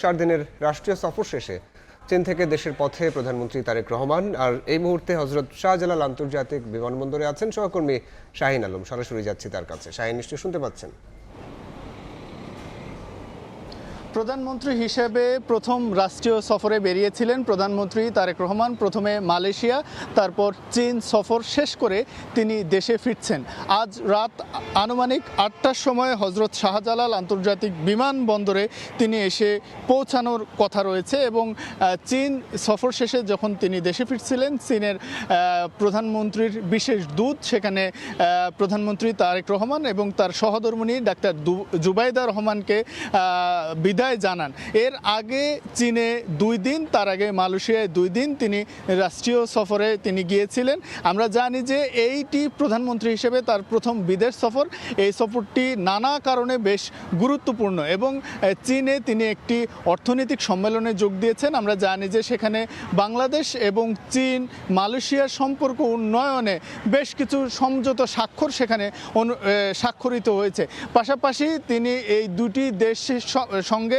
4 দিনের রাষ্ট্রীয় সফর শেষে চীন থেকে দেশের পথে প্রধানমন্ত্রী তারেক রহমান। আর এই মুহূর্তে হযরত শাহজালাল আন্তর্জাতিক বিমানবন্দরে আছেন সহকর্মী শাহিন আলম। সরাসরি যাচ্ছি তার কাছে। শাহিন, নিশ্চয়ই শুনতে পাচ্ছেন। প্রধানমন্ত্রী হিসেবে প্রথম রাষ্ট্রীয় সফরে বেরিয়েছিলেন প্রধানমন্ত্রী তারেক রহমান। প্রথমে মালয়েশিয়া, তারপর চীন সফর শেষ করে তিনি দেশে ফিরছেন। আজ রাত আনুমানিক 8টার সময় হযরত শাহজালাল আন্তর্জাতিক বিমানবন্দরে তিনি এসে পৌঁছানোর কথা রয়েছে এবং চীন সফর শেষে যখন তিনি দেশে ফিরছিলেন, চীনের প্রধানমন্ত্রীর বিশেষ দূত সেখানে প্রধানমন্ত্রী তারেক রহমান এবং তার সহধর্মিণী ডাক্তার জুবাইদা রহমানকে বিদায় জানান। এর আগে চীনে 2 দিন, তার আগে মালয়েশিয়ায় 2 দিন তিনি রাষ্ট্রীয় সফরে তিনি গিয়েছিলেন। আমরা জানি যে এইটি প্রধানমন্ত্রী হিসেবে তার প্রথম বিদেশ সফর। এই সফরটি নানা কারণে বেশ গুরুত্বপূর্ণ এবং চীনে তিনি একটি অর্থনৈতিক সম্মেলনে যোগ দিয়েছেন। আমরা জানি যে সেখানে বাংলাদেশ এবং চীন মালয়েশিয়ার সম্পর্ক উন্নয়নে বেশ কিছু সমঝোতা স্বাক্ষর সেখানে স্বাক্ষরিত হয়েছে। পাশাপাশি তিনি এই দুটি দেশের সঙ্গে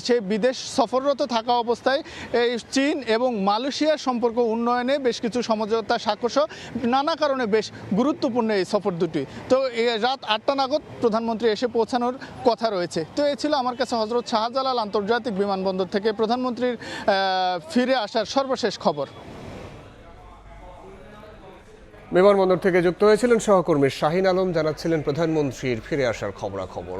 সে বিদেশ সফররত থাকা অবস্থায় এই চীন এবং মালয়েশিয়ার সম্পর্ক উন্নয়নে বেশ কিছু সমঝোতা স্বাক্ষর নানা কারণে বেশ গুরুত্বপূর্ণ এই সফর দুটি। তো রাত 8টা নাগাদ প্রধানমন্ত্রী এসে পৌঁছানোর কথা রয়েছে। তো এই ছিল আমার কাছে হযরত শাহজালাল আন্তর্জাতিক বিমানবন্দর থেকে প্রধানমন্ত্রীর ফিরে আসার সর্বশেষ খবর। বিমানবন্দর থেকে যুক্ত হয়েছিলেন সহকর্মী শাহিন আলম, জানাচ্ছিলেন প্রধানমন্ত্রীর ফিরে আসার খবরাখবর।